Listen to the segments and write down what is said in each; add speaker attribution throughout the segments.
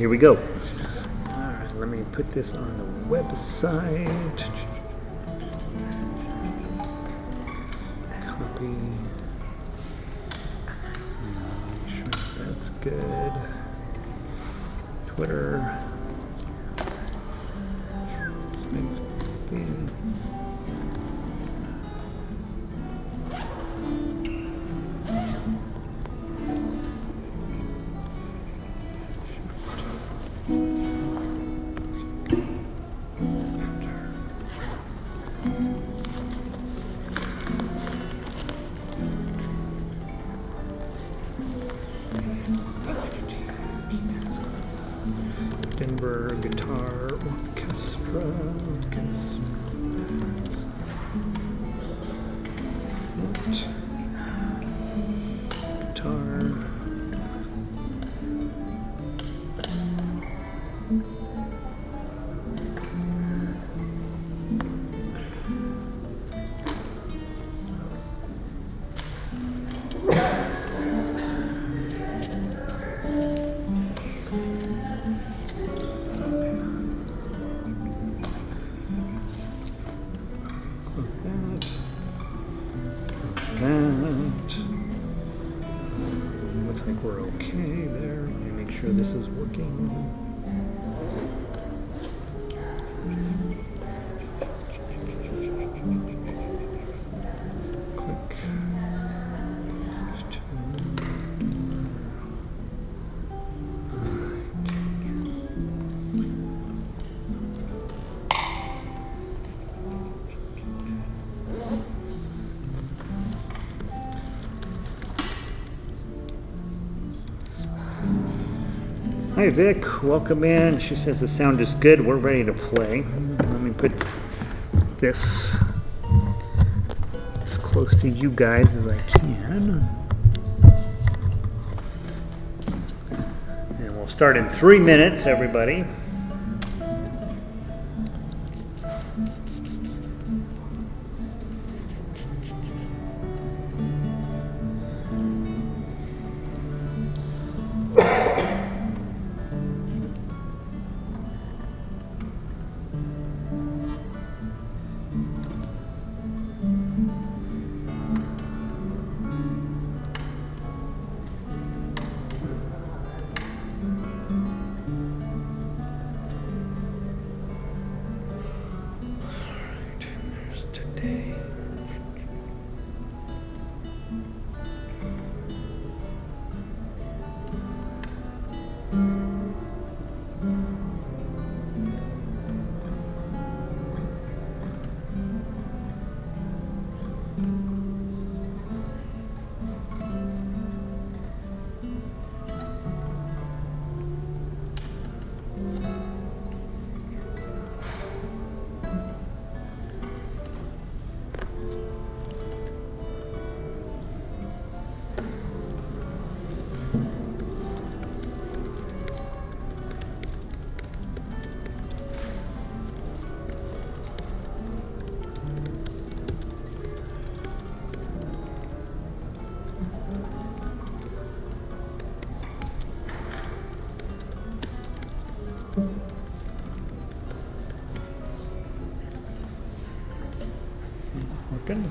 Speaker 1: Here we go. All right, let me put this on the website. Copy. Make sure that's good. Twitter. Denver Guitar Orchestra. Guitar. Looks like we're okay there. Let me make sure this is working. Click. Hi Vic, welcome in. She says the sound is good. We're ready to play. Let me put this as close to you guys as I can. And we'll start in 3 minutes, everybody. Working.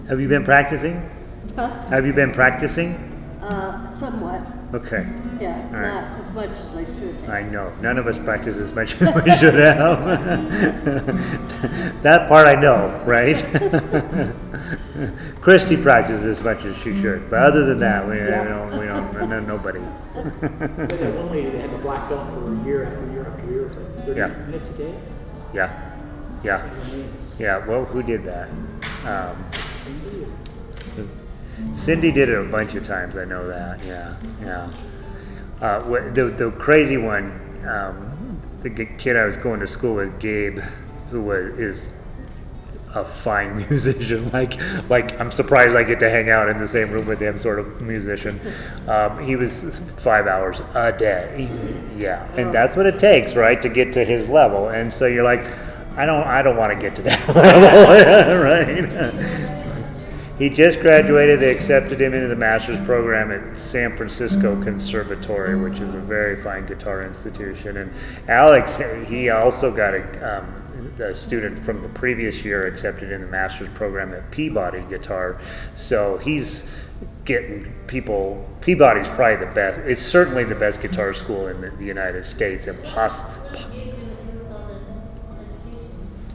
Speaker 1: Have you been practicing?
Speaker 2: Huh?
Speaker 1: Have you been practicing?
Speaker 2: Somewhat.
Speaker 1: Okay.
Speaker 2: Yeah,
Speaker 1: All right.
Speaker 2: not as much as I should.
Speaker 1: I know. None of us practice as much as we should have. That part I know, right? Christy practices as much as she should, but other than that, we don't. Nobody.
Speaker 3: But that one lady that had the black belt for year after year after year for 30
Speaker 1: Yeah.
Speaker 3: minutes a day.
Speaker 1: Yeah. Well, who did that?
Speaker 3: Cindy.
Speaker 1: Cindy did it a bunch of times. I know that. Yeah. The crazy one, the kid I was going to school with, Gabe, who is a fine musician. Like I'm surprised I get to hang out in the same room with him, sort of musician. He was 5 hours a day. Yeah, and that's what it takes, right, to get to his level. And so you're like, I don't want to get to that level, right? He just graduated. They accepted him into the master's program at San Francisco Conservatory, which is a very fine guitar institution. And Alex, he also got a student from the previous year accepted in the master's program at Peabody Guitar. So he's getting people. Peabody's probably the best. It's certainly the best guitar school in the United States, and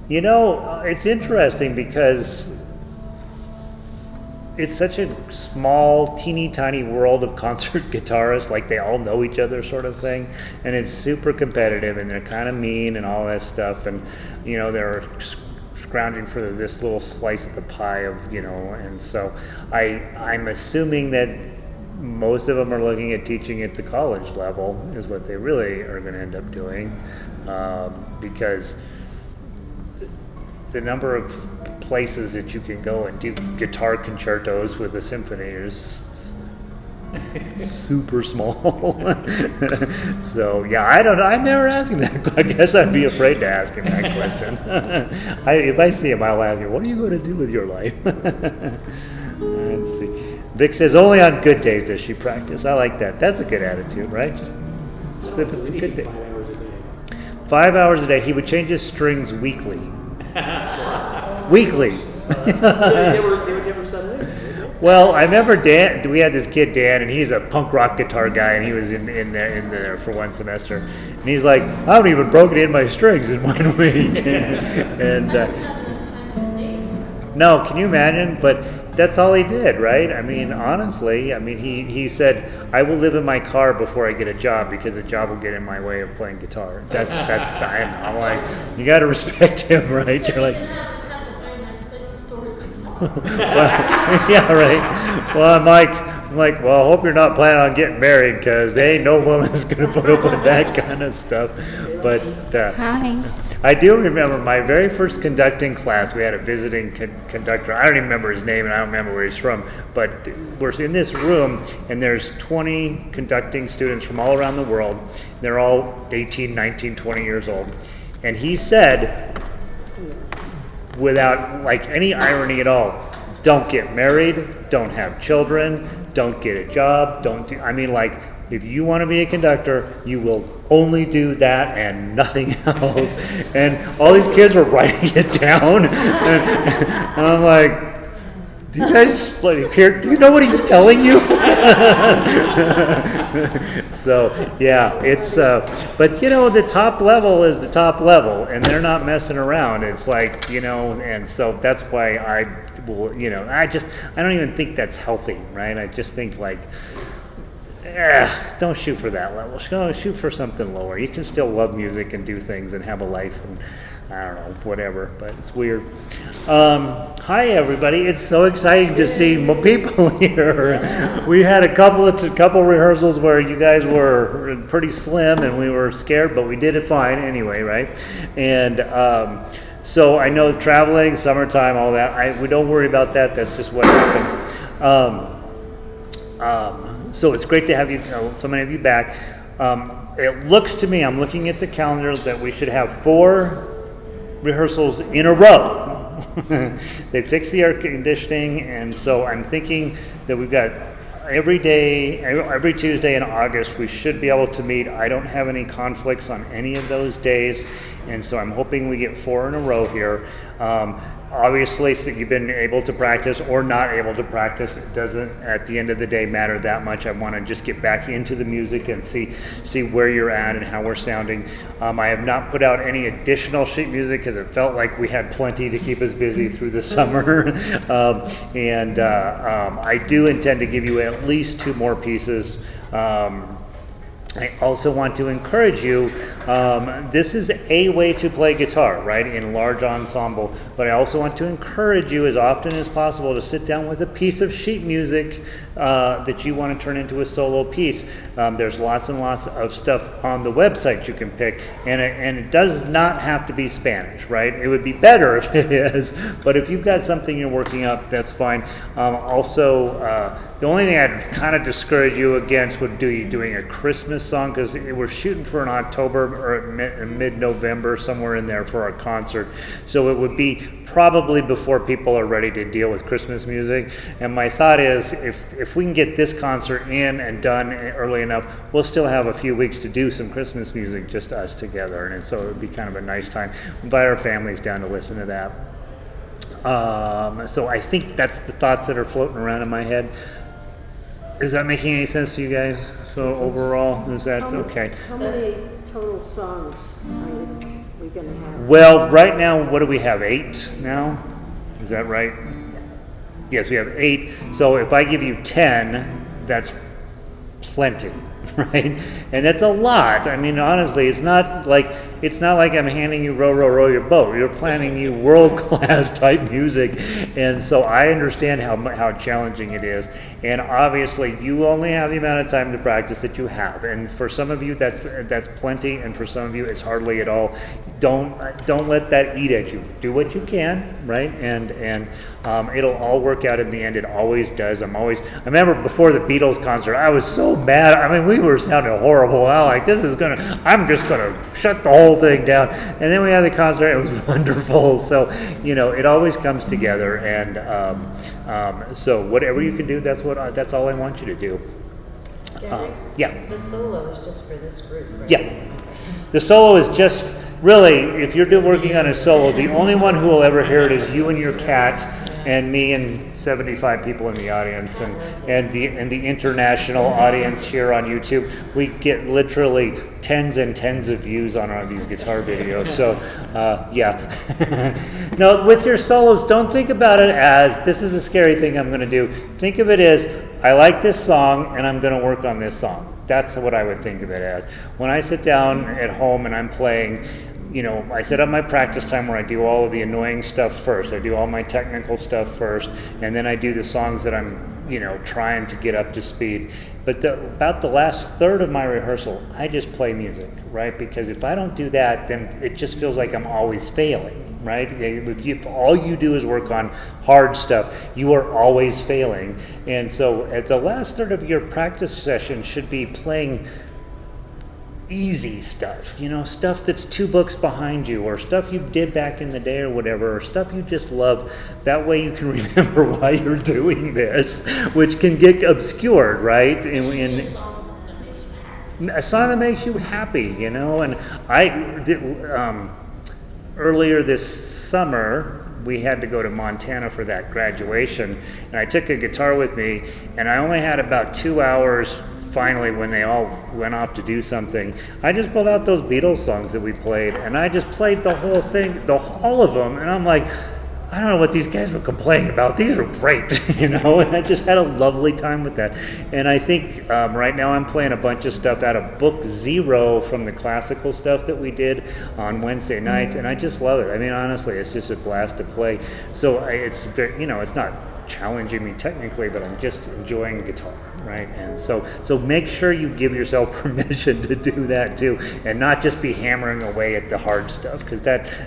Speaker 1: you know, it's interesting because it's such a small, teeny tiny world of concert guitarists, like they all know each other sort of thing, and it's super competitive, and they're kind of mean and all that stuff, and you know, they're scrounging for this little slice of the pie of, you know, and so I'm assuming that most of them are looking at teaching at the college level is what they really are going to end up doing, because the number of places that you can go and do guitar concertos with a symphony is super small. So yeah, I don't know. I'm never asking that. I guess I'd be afraid to ask him that question. If I see him, I'll ask him, "What are you going to do with your life?" Let's see. Vic says only on good days does she practice. I like that. That's a good attitude, right? Just if it's a good day.
Speaker 3: 5 hours a day.
Speaker 1: 5 hours a day. He would change his strings weekly. Weekly.
Speaker 3: They would never settle in.
Speaker 1: Well, I remember Dan. We had this kid Dan, and he's a punk rock guitar guy, and he was in there for one semester. And he's like, I haven't even broken in my strings in 1 week. And no, can you imagine? But that's all he did, right? I mean, honestly, I mean, he said, I will live in my car before I get a job because a job will get in my way of playing guitar. I'm like, you got to respect him, right? You're like. Well, yeah, right. Well, I'm like, well, I hope you're not planning on getting married because there ain't no woman's gonna put up with that kind of stuff. But
Speaker 4: Hi.
Speaker 1: I do remember my very first conducting class. We had a visiting conductor. I don't even remember his name, and I don't remember where he's from. But we're in this room, and there's 20 conducting students from all around the world. They're all 18, 19, 20 years old, and he said, without like any irony at all, don't get married, don't have children, don't get a job, I mean, like, if you want to be a conductor, you will only do that and nothing else. And all these kids were writing it down, and I'm like, do you guys hear? Do you know what he's telling you? So yeah, it's but you know, the top level is the top level, and they're not messing around. It's like, you know, and so that's why I will, you know, I don't even think that's healthy, right? I just think like, don't shoot for that level. Shoot for something lower. You can still love music and do things and have a life and I don't know, whatever, but it's weird. Hi everybody, it's so exciting to see more people here. We had a couple rehearsals where you guys were pretty slim and we were scared, but we did it fine anyway, right? And so I know traveling, summertime, all that, we don't worry about that, that's just what happens. So it's great to have you, so many of you back. It looks to me, I'm looking at the calendar, that we should have 4 rehearsals in a row. They fixed the air conditioning, and so I'm thinking that we've got every Tuesday in August we should be able to meet. I don't have any conflicts on any of those days, and so I'm hoping we get 4 in a row here. Obviously, so you've been able to practice or not able to practice, it doesn't at the end of the day matter that much. I want to just get back into the music and see where you're at and how we're sounding. I have not put out any additional sheet music because it felt like we had plenty to keep us busy through the summer. I do intend to give you at least 2 more pieces. I also want to encourage you, this is a way to play guitar, right, in large ensemble, but I also want to encourage you as often as possible to sit down with a piece of sheet music that you want to turn into a solo piece. There's lots and lots of stuff on the website you can pick, and it does not have to be Spanish, right? It would be better if it is, but if you've got something you're working up, that's fine. Also, The only thing I'd kind of discourage you against would be doing a Christmas song, because we're shooting for an October or mid-November, somewhere in there, for our concert. So it would be probably before people are ready to deal with Christmas music. And my thought is, if we can get this concert in and done early enough, we'll still have a few weeks to do some Christmas music, just us together. And so it would be kind of a nice time. Invite our families down to listen to that. So I think that's the thoughts that are floating around in my head. Is that making any sense to you guys? So overall, is that okay?
Speaker 2: How many total songs are we going to have?
Speaker 1: Well, right now, what do we have? 8 now? Is that right? Yes, we have 8. So if I give you 10, that's plenty, right? And that's a lot. I mean, honestly, it's not like I'm handing you row, row, row your boat. You're planning you world-class type music, and so I understand how challenging it is. And obviously, you only have the amount of time to practice that you have. And for some of you, that's plenty, and for some of you, it's hardly at all. Don't let that eat at you. Do what you can, right? And it'll all work out in the end. It always does. I remember before the Beatles concert, I was so mad. I mean, we were sounding horrible. I'm just gonna shut the whole thing down. And then we had the concert. It was wonderful. So, it always comes together. And so whatever you can do, that's all I want you to do. Yeah.
Speaker 4: The solo is just for this group, right?
Speaker 1: Yeah. The solo is just really, if you're working on a solo, the only one who will ever hear it is you and your cat and me and 75 people in the audience and the international audience here on YouTube. We get literally tens and tens of views on these guitar videos. So, yeah. No, with your solos, don't think about it as, this is a scary thing I'm going to do. Think of it as, I like this song and I'm going to work on this song. That's what I would think of it as. When I sit down at home and I'm playing, I set up my practice time where I do all of the annoying stuff first. I do all my technical stuff first, and then I do the songs that I'm, trying to get up to speed. But about the last third of my rehearsal, I just play music, right? Because if I don't do that, then it just feels like I'm always failing, right? If all you do is work on hard stuff, you are always failing. And so at the last third of your practice session should be playing easy stuff, stuff that's 2 books behind you, or stuff you did back in the day or whatever, or stuff you just love. That way you can remember why you're doing this, which can get obscured, right? In a song that makes you happy, and I did, earlier this summer, we had to go to Montana for that graduation, and I took a guitar with me, and I only had about 2 hours. Finally, when they all went off to do something, I just pulled out those Beatles songs that we played, and I just played the whole thing, all of them, and I'm like, I don't know what these guys were complaining about. These are great, and I just had a lovely time with that. And I think right now I'm playing a bunch of stuff out of Book 0 from the classical stuff that we did on Wednesday nights, and I just love it. I mean, honestly, it's just a blast to play. So it's very, it's not challenging me technically, but I'm just enjoying guitar, right? And so make sure you give yourself permission to do that too, and not just be hammering away at the hard stuff, because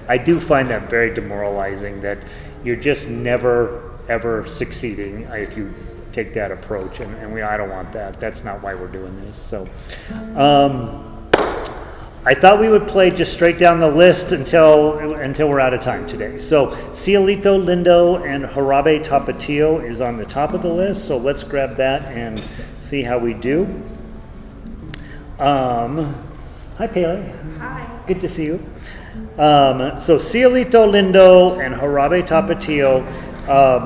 Speaker 1: I do find that very demoralizing, that you're just never ever succeeding if you take that approach, and I don't want that. That's not why we're doing this. So I thought we would play just straight down the list until we're out of time today. So Cielito, Lindo, and Jarabe Tapatío is on the top of the list. So let's grab that and see how we do. Hi, Paley.
Speaker 4: Hi.
Speaker 1: Good to see you. So Cielito, Lindo, and Jarabe Tapatío.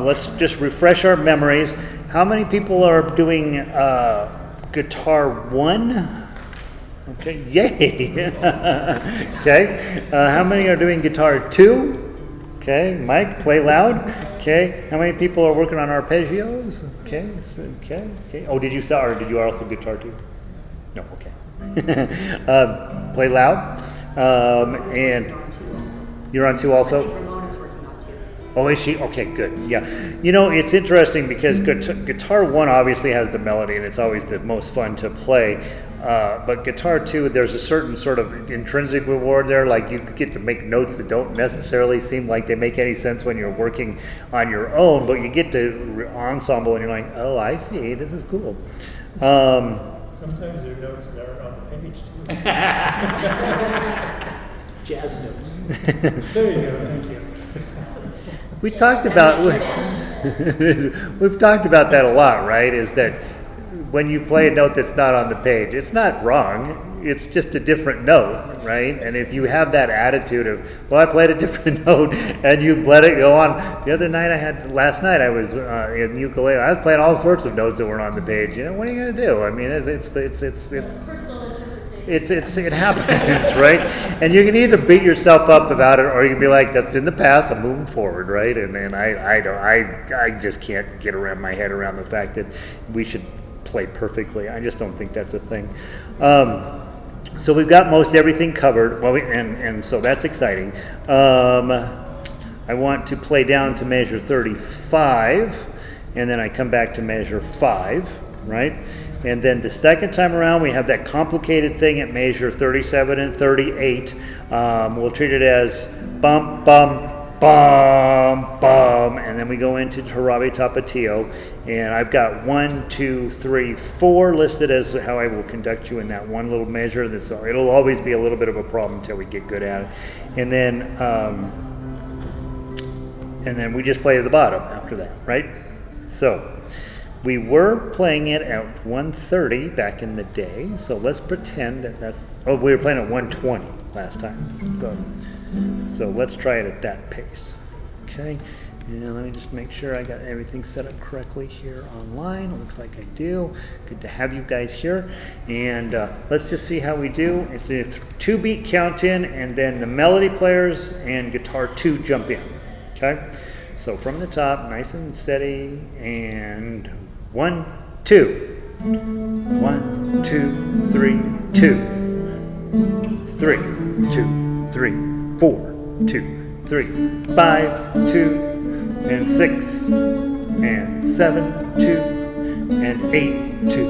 Speaker 1: Let's just refresh our memories. How many people are doing guitar 1? Okay, yay! Okay, how many are doing guitar 2? Okay, Mike, play loud. Okay, how many people are working on arpeggios? Okay, okay. Oh, did you also guitar 2? No, okay. Play loud. And you're on 2 also?
Speaker 4: Ramona's working on 2.
Speaker 1: Oh, is she? Okay, good. Yeah. It's interesting because guitar 1 obviously has the melody, and it's always the most fun to play. But guitar too, there's a certain sort of intrinsic reward there. Like you get to make notes that don't necessarily seem like they make any sense when you're working on your own, but you get to ensemble and you're like, oh, I see, this is cool.
Speaker 5: Sometimes there are notes that aren't on the page too.
Speaker 3: Jazz notes.
Speaker 5: There you go, thank you.
Speaker 1: We talked about we've talked about that a lot, right? Is that when you play a note that's not on the page, it's not wrong. It's just a different note, right? And if you have that attitude of, well, I played a different note, and you let it go on. Last night I was in ukulele. I was playing all sorts of notes that weren't on the page. You know, what are you going to do? I mean, it's it happens, right? And you can either beat yourself up about it, or you can be like, "That's in the past. I'm moving forward," right? And I just can't get around my head around the fact that we should play perfectly. I just don't think that's a thing. So we've got most everything covered. Well, and so that's exciting. I want to play down to measure 35, and then I come back to measure 5, right? And then the second time around, we have that complicated thing at measure 37 and 38. We'll treat it as bum, bum, bum, bum, and then we go into Jarabe Tapatío. And I've got 1, 2, 3, 4 listed as how I will conduct you in that one little measure. It'll always be a little bit of a problem until we get good at it. And then we just play at the bottom after that, right? So we were playing it at 130 back in the day, so let's pretend we were playing at 120 last time. So let's try it at that pace. Okay, and let me just make sure I got everything set up correctly here online. It looks like I do. Good to have you guys here. And let's just see how we do. It's a 2-beat count in, and then the melody players and guitar 2 jump in. Okay, so from the top, nice and steady, and 1, 2. 1, 2, 3, 2. 3, 2, 3, 4, 2, 3, 5, 2, and 6, and 7, 2, and 8, 2,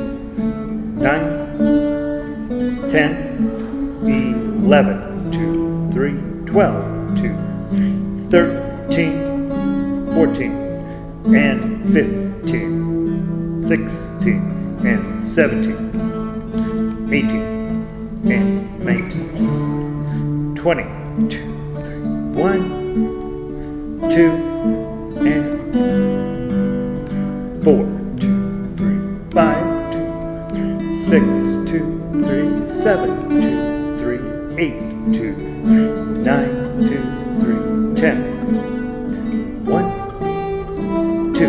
Speaker 1: 9, 10, 11, 2, 3, 12, 2, 13, 14, and 15, 16, and 17, 18, and 19, 20, 2, 3, 1, 2, and 4, 2, 3, 5, 2, 6, 2, 3, 7, 2, 3, 8, 2, 9, 2, 3, 10, 1, 2,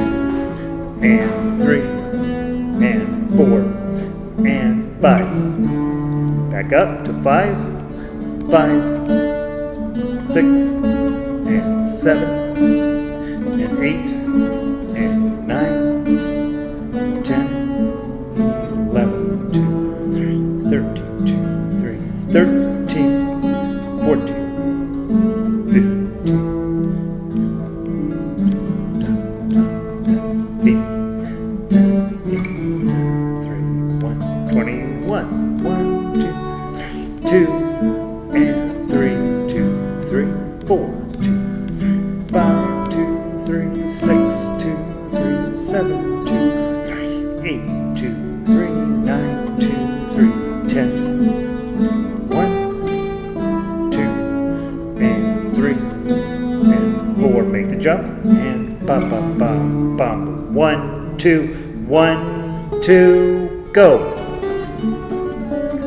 Speaker 1: and 3, and 4, and 5. Back up to 5, 5, 6, and 7, and 8, and 9, 10, 11, 2, 3, 13, 2, 3, 13, 14, 15, 8, 10, 3, 1, 21, 1, 2, 2, and 3, 2, 3, 4, 2, 5, 2, 3, 6, 2, 3, 7, 2, 3, 8, 2, 3, 9, 2, 3, 10, 1, 2, and 3, and 4. Make the jump, and bum, bum, bum, bum. 1, 2, 1, 2, go.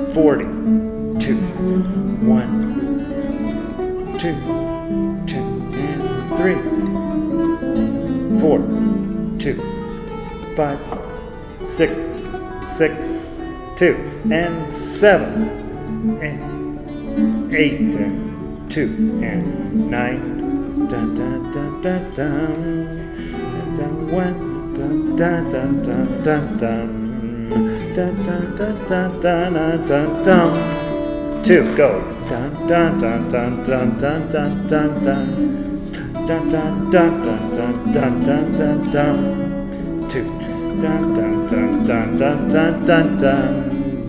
Speaker 1: 40, 2, 1, 2, 2, and 3, 4, 2, 5, 6, 6, 2, and 7, and 8, and 2, and 9, dun, dun, dun, dun, dun, dun, 1, dun, dun, dun, dun, dun, dun, dun, dun, dun, dun, dun, dun, dun, 2, go, dun, dun, dun, dun, dun, dun, dun, dun, dun, dun, dun, dun, dun, dun, dun, dun, dun, dun, 2, dun, dun, dun, dun, dun, dun, dun, dun,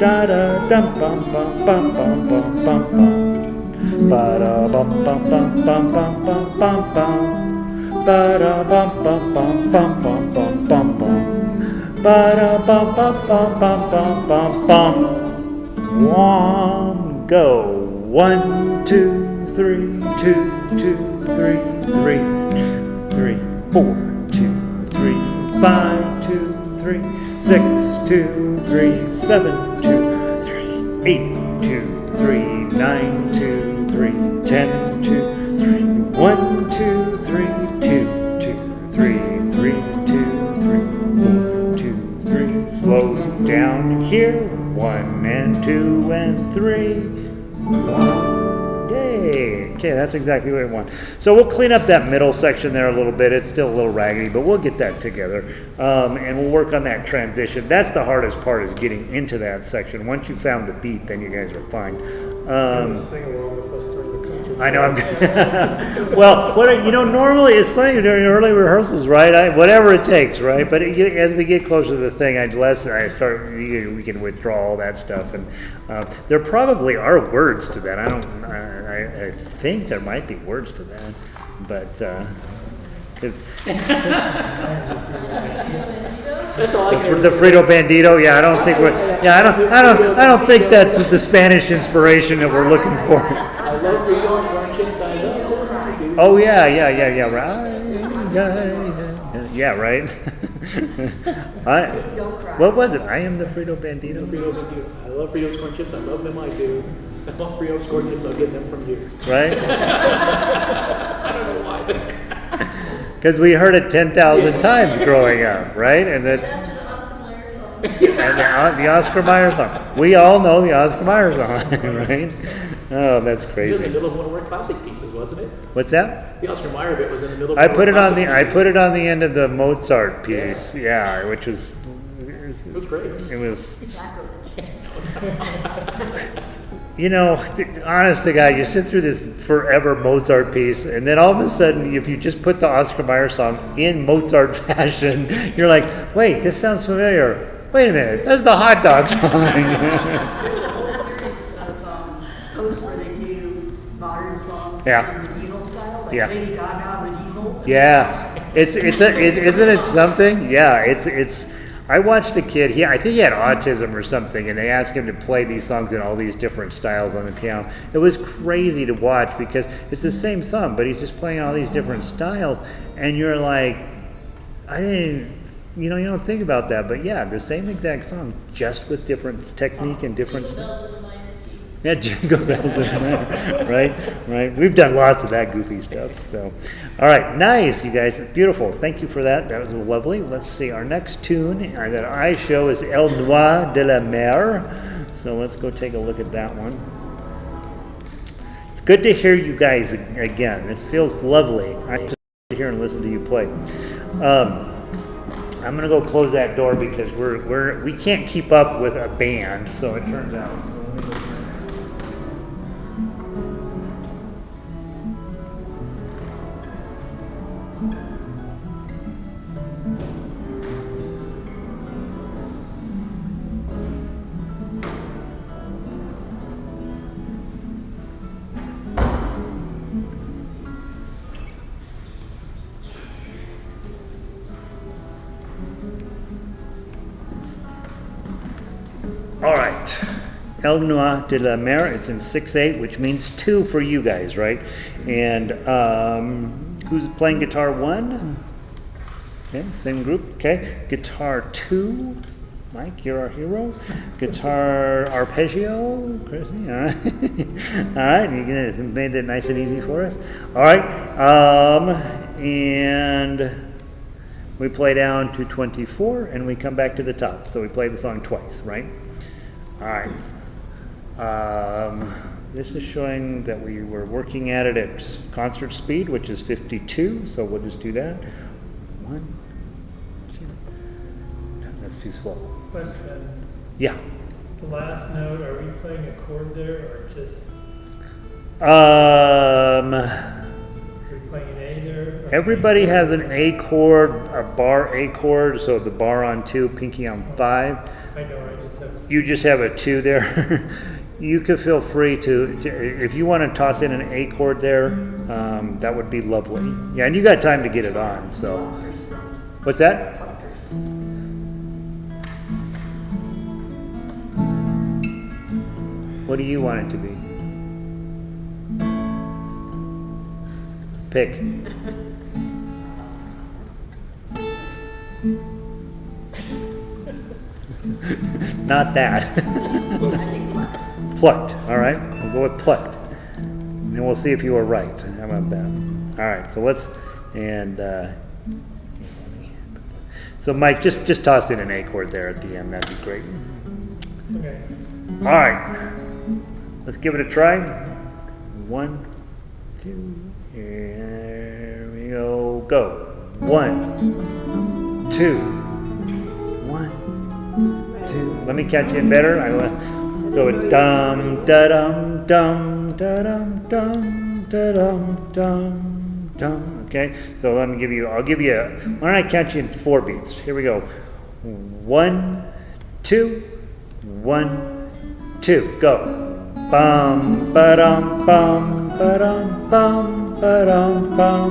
Speaker 1: Da da dum bum bum bum bum bum bum bum. Ba da bum bum bum bum bum bum bum bum. Ba da bum bum bum bum bum bum bum bum. Ba da bum bum bum bum bum bum bum. One go. 1 2 3 2 2 3 3 3 4 2 3 5 2 3 6 2 3 7 2 3 8 2 3 9 2 3 10 2 3 1 2 3 2 2 3 3 2 3 4 2 3. Slow down here. 1 and 2 and 3. 1. Yay. Okay, that's exactly what I want. So we'll clean up that middle section there a little bit. It's still a little raggedy, but we'll get that together. And we'll work on that transition. That's the hardest part, is getting into that section. Once you found the beat, then you guys are fine.
Speaker 5: Sing along with us during the concert.
Speaker 1: I know. Well, normally it's funny during early rehearsals, right? Whatever it takes, right? But as we get closer to the thing, we can withdraw all that stuff, and there probably are words to that. I think there might be words to that, but because
Speaker 3: That's all I can.
Speaker 1: the Frito Bandito, yeah, I don't think I don't think that's the Spanish inspiration that we're looking for.
Speaker 3: I love Fritos, corn chips, I love it.
Speaker 1: Oh yeah, right, yeah, right. What was it? I am the Frito Bandito.
Speaker 3: Frito Bandito. I love Fritos, corn chips, I love them, I do. I love Fritos, corn chips, I'll get them from you.
Speaker 1: Right?
Speaker 3: I don't know why.
Speaker 1: Because we heard it 10,000 times growing up, right? And that's the Oscar Mayer song. We all know the Oscar Mayer song, right? Oh, that's
Speaker 3: It was in the
Speaker 1: crazy.
Speaker 3: middle of one of our classic pieces, wasn't it?
Speaker 1: What's that?
Speaker 3: The Oscar Mayer bit was in the middle of
Speaker 1: I
Speaker 3: one
Speaker 1: put
Speaker 3: of
Speaker 1: it
Speaker 3: our
Speaker 1: on the
Speaker 3: classic pieces.
Speaker 1: end of the Mozart piece, yeah, which was
Speaker 3: It was great.
Speaker 1: it was. Honest to God, you sit through this forever Mozart piece, and then all of a sudden, if you just put the Oscar Mayer song in Mozart fashion, you're like, wait, this sounds familiar. Wait a minute, that's the hot dog song.
Speaker 6: There's a whole series of posts where they do modern songs
Speaker 1: Yeah.
Speaker 6: in medieval style, like
Speaker 1: Yeah.
Speaker 6: Lady Gaga medieval.
Speaker 1: Yeah, isn't it something? Yeah, it's. I watched a kid. I think he had autism or something, and they asked him to play these songs in all these different styles on the piano. It was crazy to watch because it's the same song, but he's just playing all these different styles, and you're like, you don't think about that, but yeah, the same exact song, just with different technique and different stuff. Yeah, Jingle Bells in the Minor. Right. We've done lots of that goofy stuff. So, all right, nice, you guys, beautiful. Thank you for that. That was lovely. Let's see. Our next tune that I show is El Noir de la Mer. So let's go take a look at that one. It's good to hear you guys again. This feels lovely. I just sit here and listen to you play. I'm gonna go close that door because we can't keep up with a band. So it turns out. So let me go. All right, El Noir de la Mer, it's in 6/8, which means 2 for you guys, right? And who's playing guitar 1? Okay, same group, okay. Guitar 2, Mike, you're our hero. Guitar arpeggio, Chrissy, all right. All right, you made that nice and easy for us. All right, and we play down to 24 and we come back to the top. So we play the song twice, right? All right. This is showing that we were working at it at concert speed, which is 52. So we'll just do that. 1, 2. That's too slow.
Speaker 5: Question,
Speaker 1: Yeah.
Speaker 5: the last note, are we playing a chord there or just,
Speaker 1: Um,
Speaker 5: are we playing an A there? or-
Speaker 1: everybody has an A chord, a bar A chord. So the bar on 2, pinky on 5.
Speaker 5: I know, I just have a
Speaker 1: you just have a 2 there. You could feel free to if you want to toss in an A chord there, that would be lovely. Yeah, and you got time to get it on. So, what's that? What do you want it to be? Pick. Not that. Plucked. All right, we'll go with plucked, and then we'll see if you were right. How about that? All right. So let's so Mike, just toss in an A chord there at the end. That'd be great.
Speaker 5: Okay.
Speaker 1: All right. Let's give it a try. 1, 2. Here we go. Go. 1, 2. 1, 2. Let me catch it better. I will go with dum da dum dum da dum dum da dum dum dum. Okay. So I'll give you. Why don't I catch you in 4 beats? Here we go. 1, 2. 1, 2. Go. Bum ba dum bum ba dum bum ba dum bum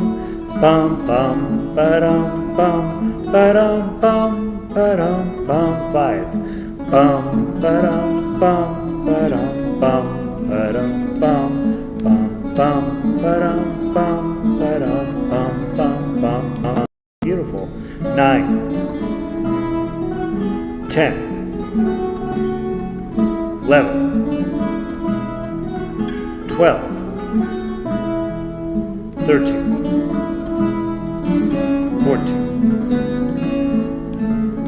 Speaker 1: bum bum ba dum bum ba dum bum ba dum bum. 5. Bum ba dum bum ba dum bum ba dum bum bum bum ba dum bum ba dum bum bum bum. Beautiful. 9. 10. 11. 12, 13, 14,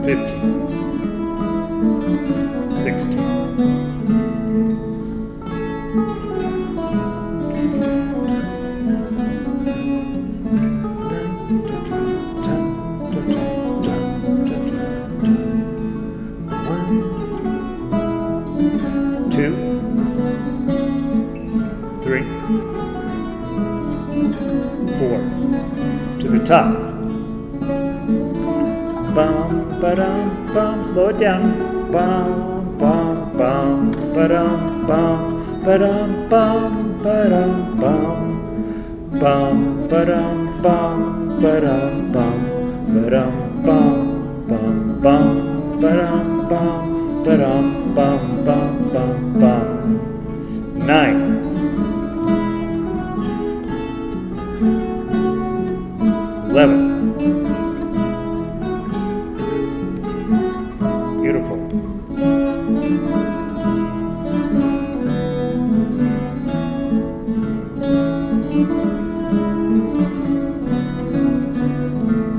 Speaker 1: 15, 16, 4 to the top. Bum ba dum bum. Slow it down. Bum bum bum ba dum bum ba dum bum ba dum bum bum ba dum bum ba dum bum ba dum bum bum bum ba dum bum ba dum bum bum bum bum. 9. 11. Beautiful.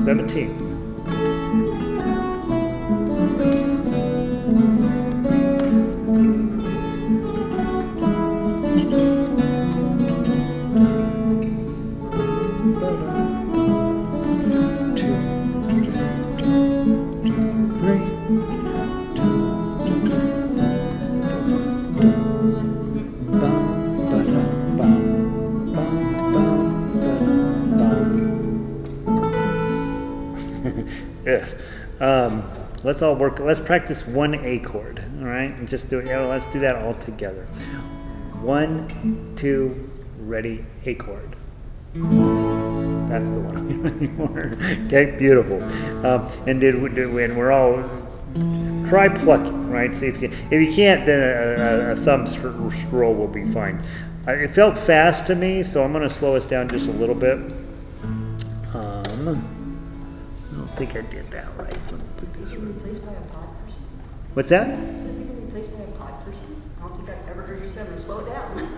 Speaker 1: 17. 2. Let's practice 1 A chord, all right? And just do it. Yeah, let's do that all together. 1, 2, ready, A chord. That's the one anymore. Okay, beautiful. And we're all try plucking, right? See if you can. If you can't, then a thumb scroll will be fine. It felt fast to me, so I'm going to slow us down just a little bit. I don't think I did that right. Let me put this right.
Speaker 6: Replaced by a pod person?
Speaker 1: What's that?
Speaker 6: Replaced by a pod person? I don't think I've ever heard you say, slow it down.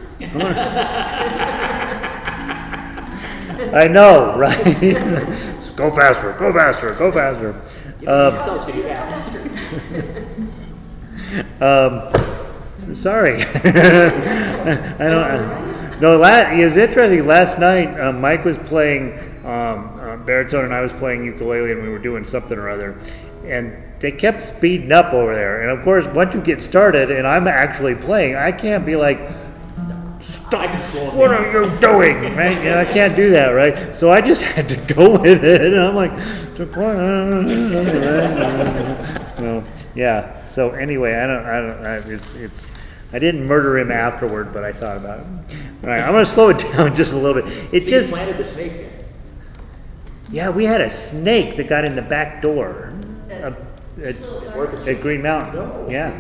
Speaker 1: I know, right? Go faster, go faster, go faster. Sorry. I don't. No, it was interesting. Last night, Mike was playing baritone, and I was playing ukulele, and we were doing something or other, and they kept speeding up over there. And of course, once you get started, and I'm actually playing, I can't be like, "Stop! What are you doing?" Right? Yeah, I can't do that, right? So I just had to go with it, and I'm like, well, yeah. So anyway, I didn't murder him afterward, but I thought about it. All right, I'm going to slow it down just a little bit. It
Speaker 3: You
Speaker 1: just,
Speaker 3: planted the snake there.
Speaker 1: yeah, we had a snake that got in the back door
Speaker 3: Orchestra.
Speaker 1: at Green Mountain.
Speaker 3: No.
Speaker 1: Yeah,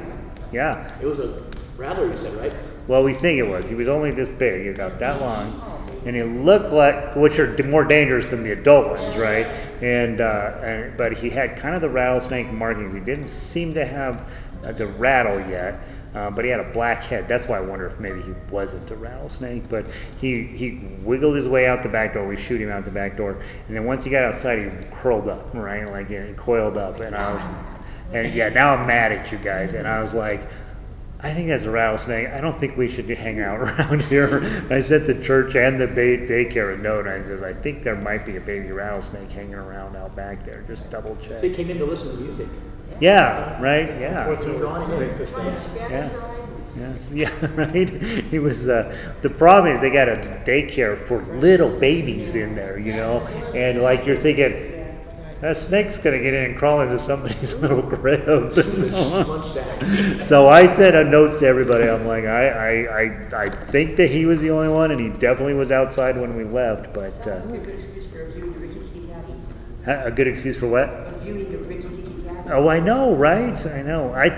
Speaker 1: yeah.
Speaker 3: It was a rattler, you said, right?
Speaker 1: Well, we think it was. He was only this big, about that long, and he looked like, which are more dangerous than the adult ones, right? But he had kind of the rattlesnake markings. He didn't seem to have the rattle yet. But he had a black head. That's why I wonder if maybe he wasn't a rattlesnake. But he wiggled his way out the back door. We shoot him out the back door, and then once he got outside, he curled up, right, like he coiled up. And now I'm mad at you guys. And I was like, I think that's a rattlesnake. I don't think we should hang out around here. I sent the church and the daycare a note. I says, I think there might be a baby rattlesnake hanging around out back there. Just double check.
Speaker 3: So he came in to listen to music.
Speaker 1: Yeah, right. Yeah.
Speaker 3: Yeah.
Speaker 1: Yes, yeah, right. He was. The problem is they got a daycare for little babies in there, and like you're thinking, that snake's gonna get in and crawl into somebody's little crib. So I sent a note to everybody. I'm like, I think that he was the only one, and he definitely was outside when we left. But
Speaker 6: A good excuse for a viewing the Ricky Tikki Tavi.
Speaker 1: a good excuse for what?
Speaker 6: A viewing of Ricky Tikki Tavi.
Speaker 1: Oh, I know, right? I know. I'm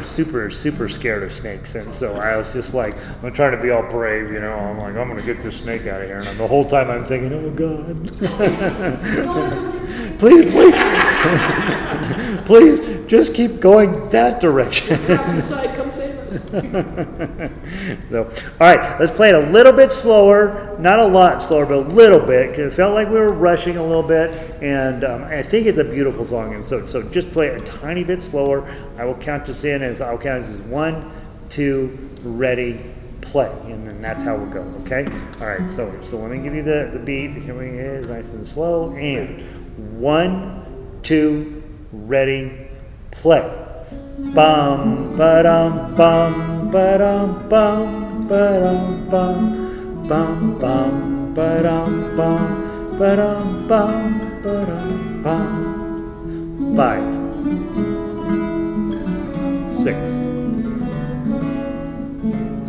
Speaker 1: super scared of snakes, and so I was just like, I'm trying to be all brave, I'm like, I'm gonna get this snake out of here, and the whole time I'm thinking, oh God, please, just keep going that direction.
Speaker 3: Inside, come save us.
Speaker 1: So, all right, let's play it a little bit slower, not a lot slower, but a little bit, because it felt like we were rushing a little bit, and I think it's a beautiful song, and so just play it a tiny bit slower. I will count this in I'll count this as 1, 2, ready, play, and then that's how we'll go. Okay. All right. So let me give you the beat. Here it is, nice and slow. And 1, 2, ready, play. Bum ba dum bum ba dum bum ba dum bum bum bum ba dum bum ba dum bum ba dum bum. 5, 6,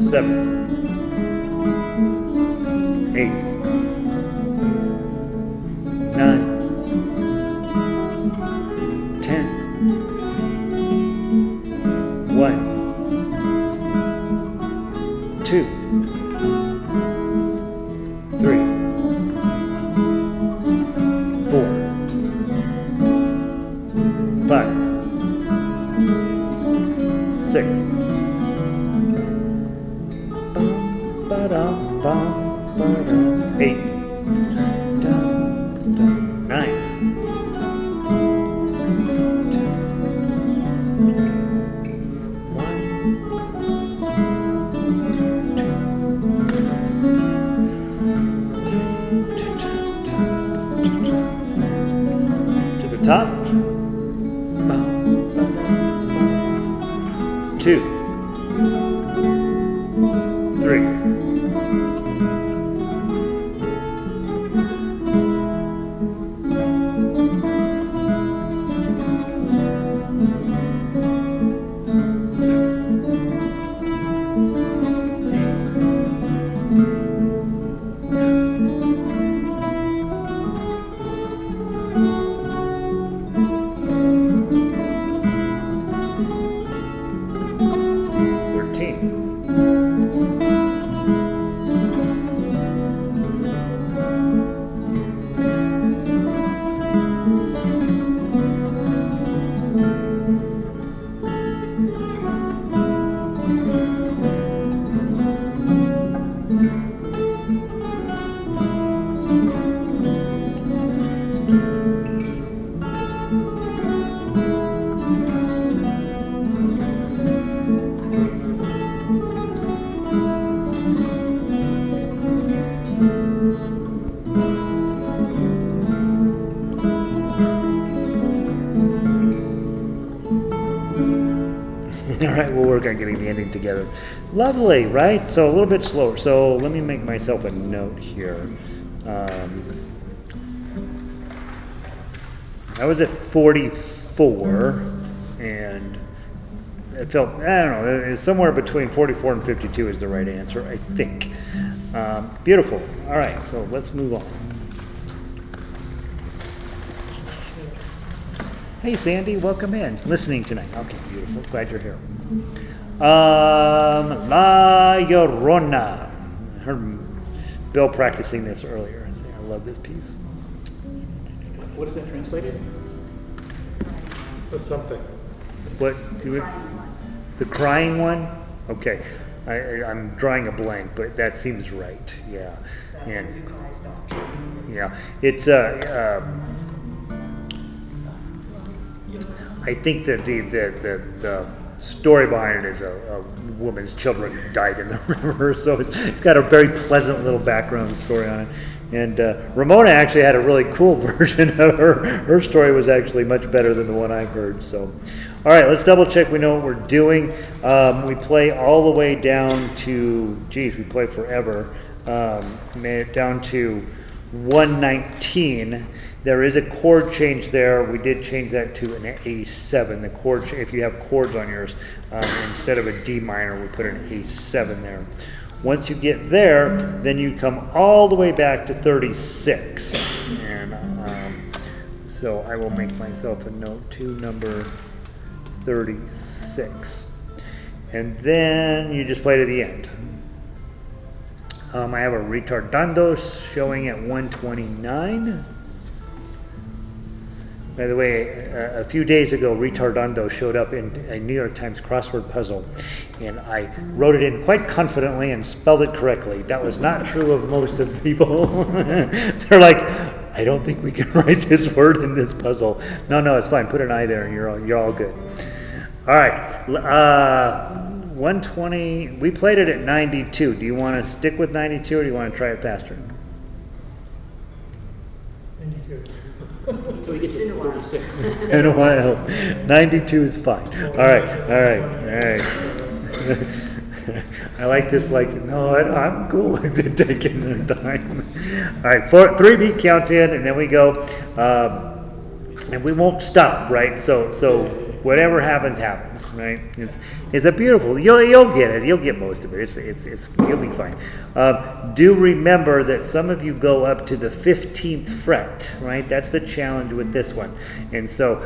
Speaker 1: 7, 8, 9, 10. 1, 2, 3, 4, 5, 6. Bum, ba-dum, bum, ba-dum. 8, dum, dum. 9. 2, 3. All right, we'll work on getting the ending together. Lovely, right? So a little bit slower. So let me make myself a note here. I was at 44, and it felt, I don't know, it's somewhere between 44 and 52 is the right answer, I think. Beautiful. All right, so let's move on. Hey, Sandy, welcome in. Listening tonight. Okay, beautiful. Glad you're here. La Llorana. I heard Bill practicing this earlier. I love this piece.
Speaker 3: What is that translated?
Speaker 5: Or something.
Speaker 1: What? The crying one? Okay. I'm drawing a blank, but that seems right. Yeah. And yeah, it's I think that the story behind it is a woman's children died in the river, so it's got a very pleasant little background story on it. And Ramona actually had a really cool version of her story was actually much better than the one I've heard. So, all right, let's double check we know what we're doing. We play all the way down to, we play forever, down to 119. There is a chord change there. We did change that to an A7. The chord, if you have chords on yours, instead of a D minor, we put an A7 there. Once you get there, then you come all the way back to 36. And so I will make myself a note to number 36. And then you just play to the end. I have a retardando showing at 129. By the way, a few days ago, retardando showed up in a New York Times crossword puzzle, and I wrote it in quite confidently and spelled it correctly. That was not true of most of the people. They're like, I don't think we can write this word in this puzzle. No, it's fine. Put an I there, and you're all good. All right, 120. We played it at 92. Do you want to stick with 92, or do you want to try it faster?
Speaker 5: 92.
Speaker 3: Until we get to 36.
Speaker 1: In a while. 92 is fine. All right. I like this, no, I'm cool with it taking the time. All right, 3 beat count in, and then we go, and we won't stop, right? So whatever happens, right? It's a beautiful. You'll get it. You'll get most of it. It's you'll be fine. Do remember that some of you go up to the 15th fret, right? That's the challenge with this one, and so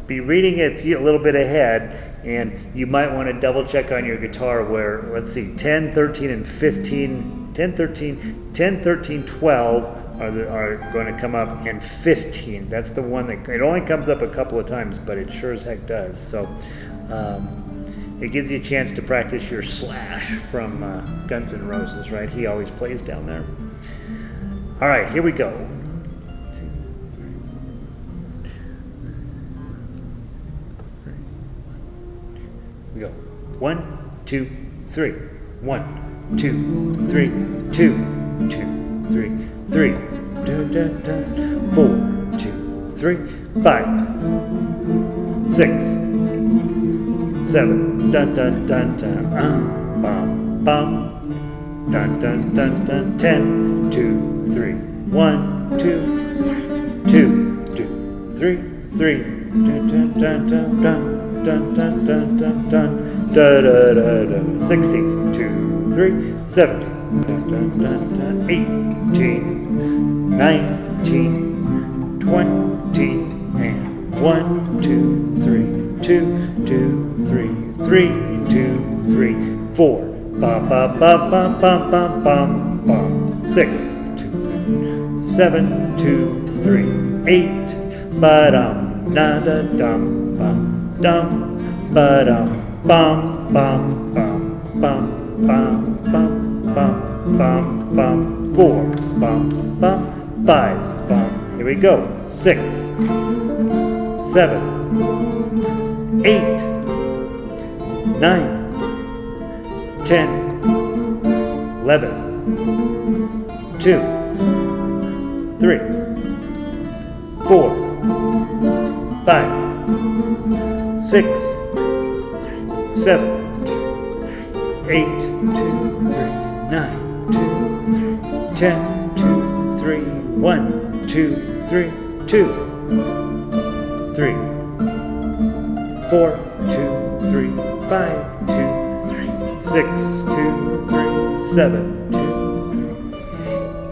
Speaker 1: be reading it a little bit ahead, and you might want to double check on your guitar where, let's see, 10, 13, and 15, 10, 13, 12. Are going to come up, and 15. That's the one that it only comes up a couple of times, but it sure as heck does. So it gives you a chance to practice your Slash from Guns N' Roses, right? He always plays down there. All right, here we go. We go 1, 2, 3. 1, 2, 3, 2, 2, 3, 3, 4, 2, 3, 5, 6, 7, dun dun dun dun, bum bum, dun dun dun dun, 10, 2, 3, 1, 2, 2, 3, 3, dun dun dun dun dun dun dun dun dun dun, da da da da, 16, 2, 3, 17. Dun, dun, dun, dun, 18, 19, 20, and 1, 2, 3, 2, 2, 3, 3, 2, 3, 4. Bum, bum, bum, bum, bum, bum, bum, bum. 6, 2, 7, 2, 3, 8. Ba-dum, da-da-dum, bum, dum, ba-dum, bum, bum, bum, bum, bum, bum. Bum, bum, bum, 4, bum, bum, 5, bum. Here we go. 6, 7, 8, 9, 10, 11, 2, 3, 4, 5, 6, 7, 8, 2, 3. 9, 2, 3, 10, 2, 3, 1, 2, 3, 2, 3, 4, 2, 3, 5, 2, 3, 6, 2, 3, 7, 2,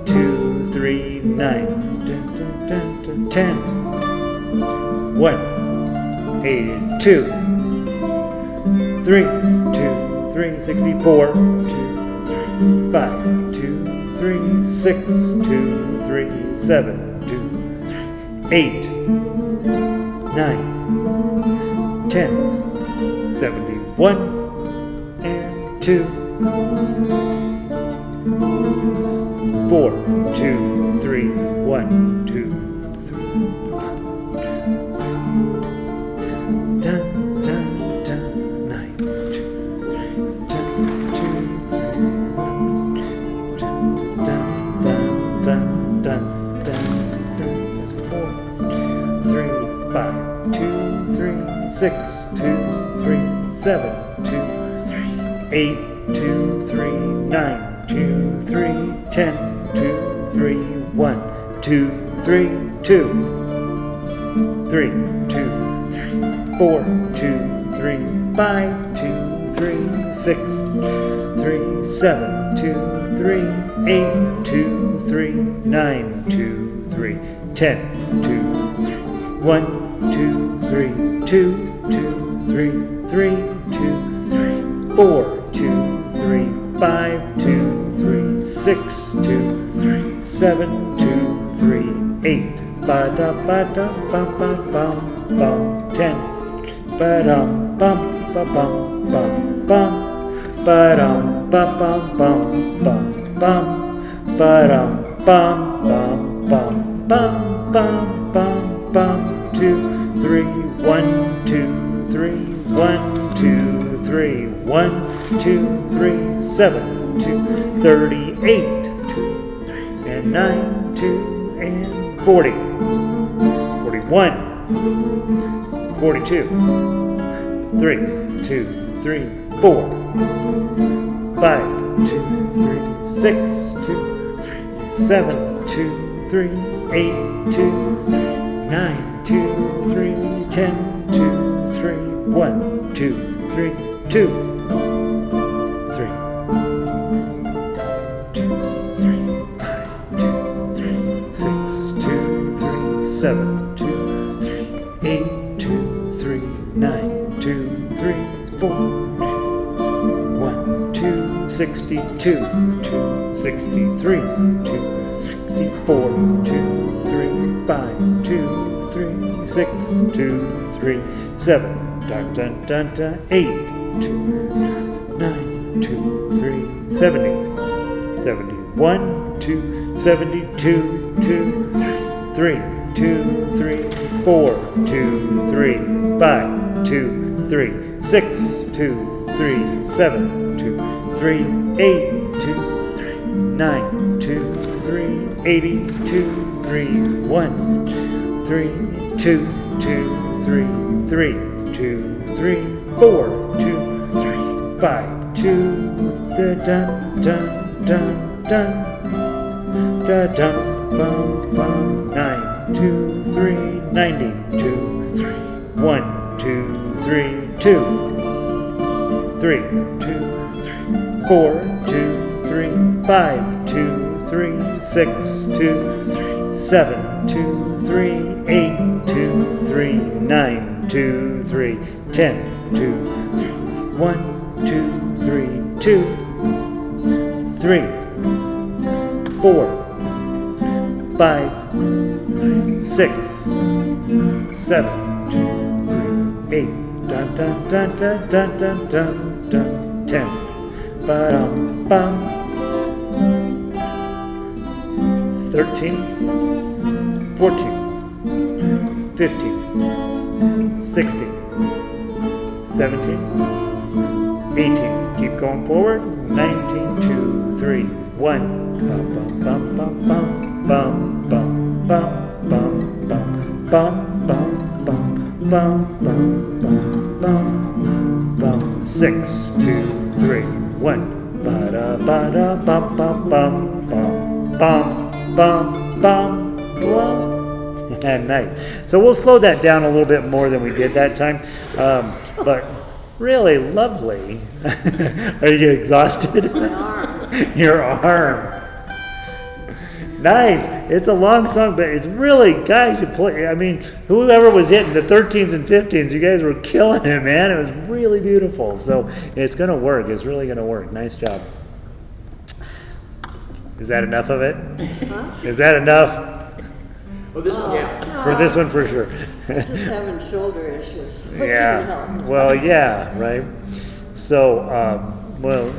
Speaker 1: 3, 2, 3, 9, 10, 1, 82, 3, 2, 3, 64, 2, 5, 2, 3, 6, 2, 3, 7, 2, 3, 8, 9, 10, 71, and 2, 4, 2, 3, 1, 2, 3. Dun, dun, dun, 9, 2, 3, dun, 2, 3, 1, dun, dun, dun, dun, dun, dun, 4, 3, 5, 2, 3, 6, 2, 3, 7, 2, 3, 8, 2, 3, 9, 2, 3, 10, 2, 3, 1, 2, 3, 2, 3, 2, 3, 4, 2, 3, 5, 2, 3, 6, 3, 7, 2, 3, 8, 2, 3, 9, 2, 3, 10, 2, 3, 1, 2, 3, 2, 2, 3, 3, 2, 3, 4, 2, 3, 5, 2, 3, 6, 2, 3, 7, 2, 3, 8. Ba da ba da bum bum bum bum 10. Ba dum bum ba bum bum bum. Ba dum ba bum bum bum bum. Ba dum bum bum bum bum bum bum bum. 2, 3, 1, 2, 3, 1, 2, 3, 1, 2, 3, 7, 2, 38, 2, 3, and 9, 2, and 40, 41, 42, 3, 2, 3, 4, 5, 2, 3, 6, 2, 3, 7, 2, 3, 8, 2, 3, 9, 2, 3, 10, 2, 3, 1, 2, 3, 2. 7, 2, 3, 8, 2, 3, 9, 2, 3, 4, 1, 2, 62, 2, 63, 2, 64, 2, 3, 5, 2, 3, 6, 2, 3, 7, dun dun dun dun, 8, 2, 9, 2, 3, 70, 71, 2, 72, 2, 3, 2, 3, 4, 2, 3, 5, 2, 3, 6, 2, 3, 7, 2, 3, 8, 2, 3, 9, 2, 3, 80, 2, 3, 1, 3, 2, 2, 3, 3, 2, 3, 4, 2, 3, 5, 2, da dun dun dun dun, da dun bum bum 9, 2, 3, 90, 2, 3, 1, 2, 3, 2, 3, 2, 3, 4, 2, 3, 5, 2, 3, 6, 2, 3, 7, 2, 3, 8, 2, 3, 9, 2, 3, 10, 2, 3, 1, 2, 3, 2, 3, 4, 5, 6, 7, 2, 3, 8, dun dun dun dun dun dun dun dun 10, ba dum bum, 13, 14, 15, 16, 17, 18, keep going forward, 19, 2, 3, 1, bum bum bum bum bum bum bum bum bum bum bum bum bum bum bum bum bum 6, 2, 3, 1, ba da bum bum bum bum bum bum bum bum. Nice. So we'll slow that down a little bit more than we did that time. But really lovely. Are you exhausted?
Speaker 2: My arm.
Speaker 1: Your arm. Nice. It's a long song, but it's really, guys, you play. I mean, whoever was hitting the 13s and 15s, you guys were killing it, man. It was really beautiful. So it's going to work. It's really going to work. Nice job. Is that enough of it?
Speaker 2: Huh?
Speaker 1: Is that enough?
Speaker 3: Oh, this one, yeah.
Speaker 1: For this one, for sure.
Speaker 2: Just having shoulder issues. So it didn't
Speaker 1: Yeah.
Speaker 2: help.
Speaker 1: Well, yeah, right. So, well,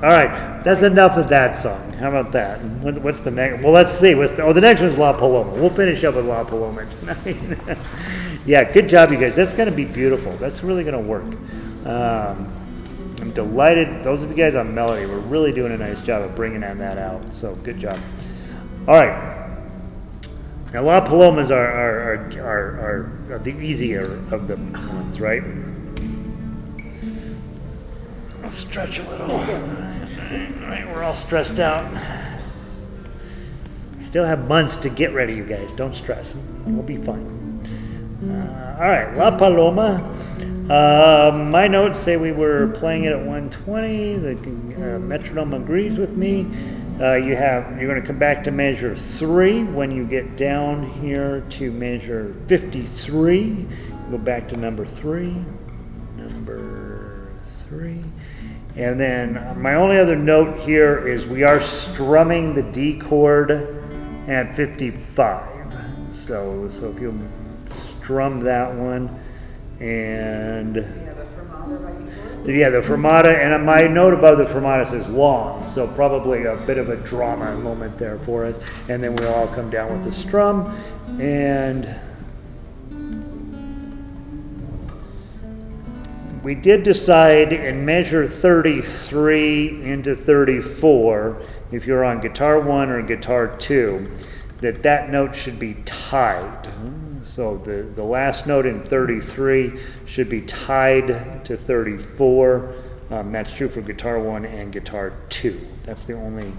Speaker 1: all right. That's enough of that song. How about that? What's the next? Well, let's see. The next one's La Paloma. We'll finish up with La Paloma tonight. Yeah, good job, you guys. That's going to be beautiful. That's really going to work. I'm delighted. Those of you guys on melody were really doing a nice job of bringing that out. So good job. All right. Now, La Palomas are the easier of the ones, right? I'll stretch a little. All right, we're all stressed out. Still have months to get ready, you guys. Don't stress. We'll be fine. All right, La Paloma. My notes say we were playing it at 120. The metronome agrees with me. You're going to come back to measure 3 when you get down here to measure 53. Go back to number 3. And then my only other note here is we are strumming the D chord at 55. So if you strum that one, and
Speaker 6: You have a fermata right before it.
Speaker 1: yeah, the fermata, and my note above the fermata says long, so probably a bit of a drama moment there for us. And then we'll all come down with the strum, and we did decide in measure 33 into 34, if you're on guitar 1 or guitar 2, that note should be tied. So the last note in 33 should be tied to 34. That's true for guitar 1 and guitar 2. That's the only.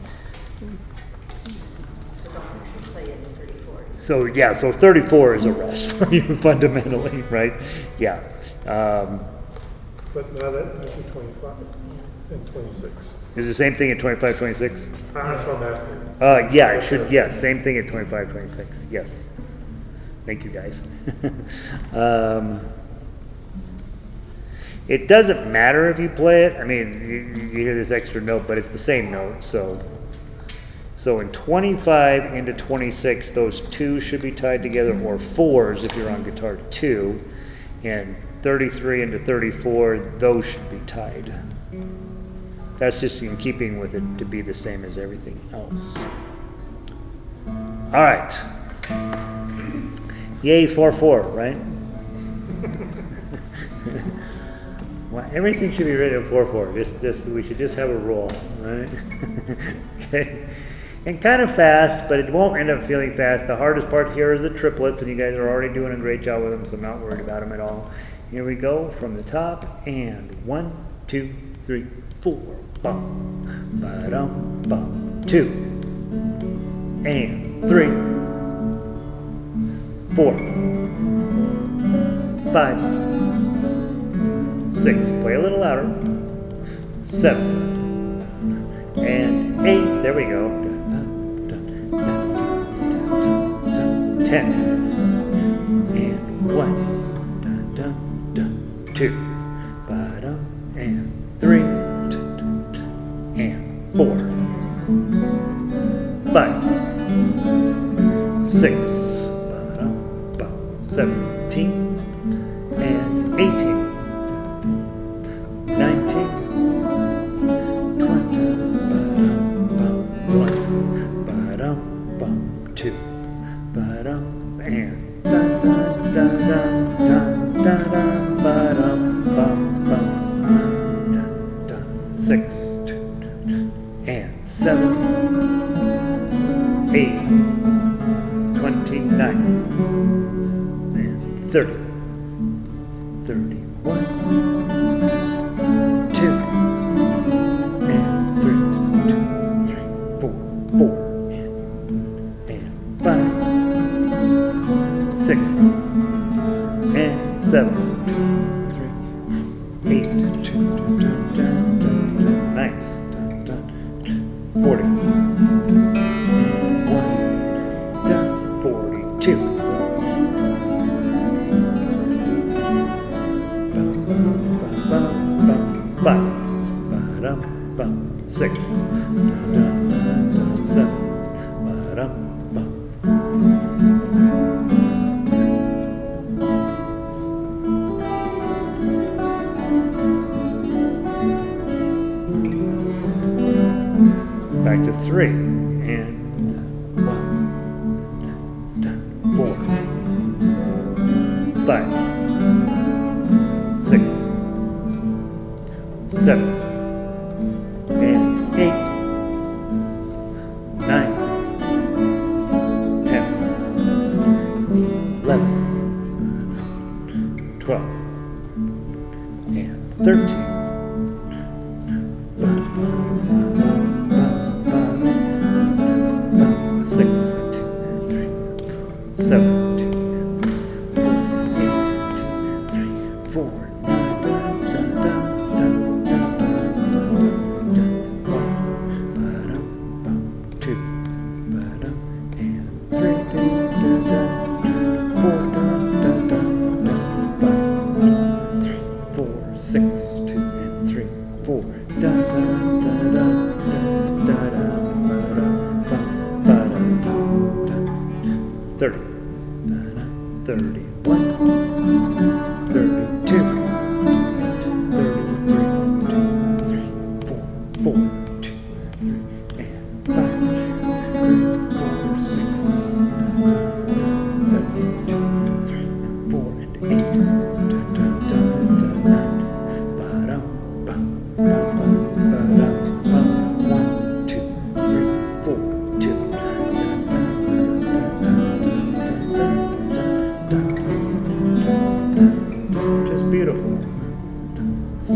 Speaker 6: Play it in 34.
Speaker 1: So yeah, so 34 is a rest for you fundamentally, right? Yeah.
Speaker 5: But now that is the 25 and 26.
Speaker 1: Is the same thing at 25, 26?
Speaker 5: That's what I'm asking.
Speaker 1: Yeah, it should. Yes, same thing at 25, 26. Yes. Thank you, guys. It doesn't matter if you play it. I mean, you hear this extra note, but it's the same note. So in 25 into 26, those 2 should be tied together, or 4s if you're on guitar 2. And 33 into 34, those should be tied. That's just in keeping with it to be the same as everything else. All right. Yay, 4/4, right? Well, everything should be written in 4/4. We should just have a rule, right? Okay. And kind of fast, but it won't end up feeling fast. The hardest part here is the triplets, and you guys are already doing a great job with them, so I'm not worried about them at all. Here we go from the top, and 1, 2, 3, 4. Bum, ba-dum, bum, 2, and 3, 4, 5, 6. Play a little louder. 7, and 8. There we go. 10, and 1, 2, ba-dum, and 3, and 4, 5, 6, 17, and 18, 19, 20, 1, 2, and dun dun dun dun dun dun dun ba-dum, bum, bum, dun, dun, 6, and 7, 8, 29, and 30, 31, 2, and 3, 2, 3, 4, 4, and 5, 6 and 7, 3, 8, nice, 40, 42. 5, 6, 7, back to 3 and 1, 4, 5, 6, 7 and 8, 9, 10, 11, 12 and 13. 6, 2, 3, 7, 2, 8, 2, 3, 4, 2, and 3, 4, 6, 2, and 3, 4, 30, 31, 32, 33, 4, 2, 3, and 5, 3, 4, 6, 7, 2, 3, 4, and 8, 1, 2, 3, 4, 2. Just beautiful. 6, 2,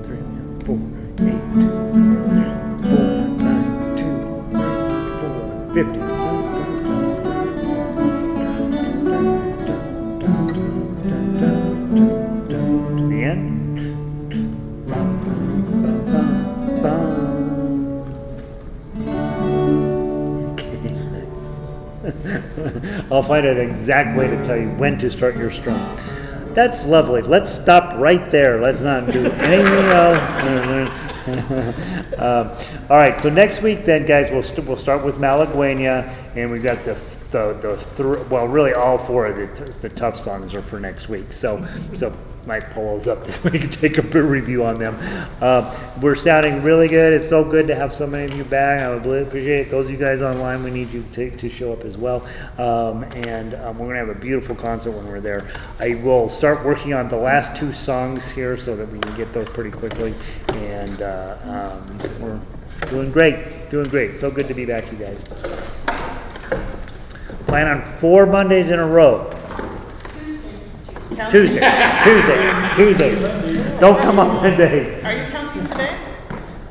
Speaker 1: 3, 4, 8, 3, 4, 9, 2, 3, 4, 50. To the end. I'll find an exact way to tell you when to start your strum. That's lovely. Let's stop right there. Let's not do anything else. All right. So next week, then, guys, we'll start with Malagueña, and we've got well, really all 4 of the tough songs are for next week. So might pull those up this week and take a review on them. We're sounding really good. It's so good to have so many of you back. I would really appreciate it. Those of you guys online, we need you to show up as well. And we're going to have a beautiful concert when we're there. I will start working on the last 2 songs here so that we can get those pretty quickly. And we're doing great. So good to be back, you guys. Plan on 4 Mondays in a row. Tuesday. Don't come on Monday.
Speaker 7: Are you counting today?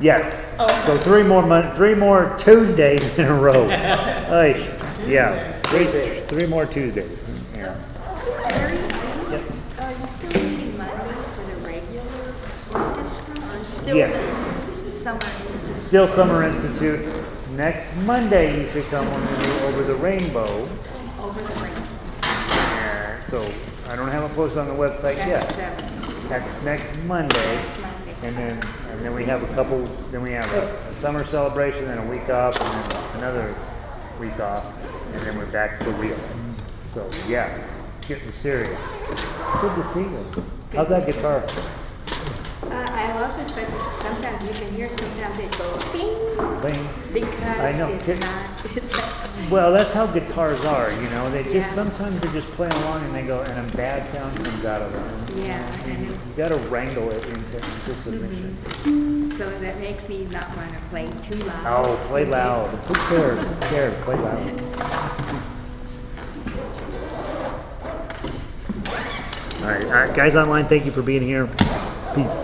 Speaker 1: Yes.
Speaker 7: Oh.
Speaker 1: So 3 more Tuesdays in a row. Yeah. 3 more Tuesdays. Yeah.
Speaker 2: Are you still meeting Mondays for the regular orchestra or still
Speaker 1: Yes.
Speaker 2: the summer institute?
Speaker 1: Still Summer Institute. Next Monday you should come when we do Over the Rainbow.
Speaker 2: Over the rainbow.
Speaker 1: So I don't have it posted on the website yet. That's next Monday.
Speaker 2: Next Monday.
Speaker 1: And then we have a couple. Then we have a summer celebration, then a week off, and then another week off, and then we're back for real. So yes, getting serious. Good to see you. How's that guitar?
Speaker 2: I love it, but sometimes you can hear sometimes it go bing
Speaker 1: Playing?
Speaker 2: because
Speaker 1: I know.
Speaker 2: it's not.
Speaker 1: Well, that's how guitars are, you know. They just
Speaker 2: Yeah.
Speaker 1: sometimes they're just playing along and they go, and a bad sound comes out of them.
Speaker 2: Yeah,
Speaker 1: You got to wrangle it into submission.
Speaker 2: So that makes me not want to play too loud.
Speaker 1: Oh, play
Speaker 2: in
Speaker 1: loud.
Speaker 2: case-
Speaker 1: Who cares? Who cares? Play loud. All right, guys online, thank you for being here. Peace.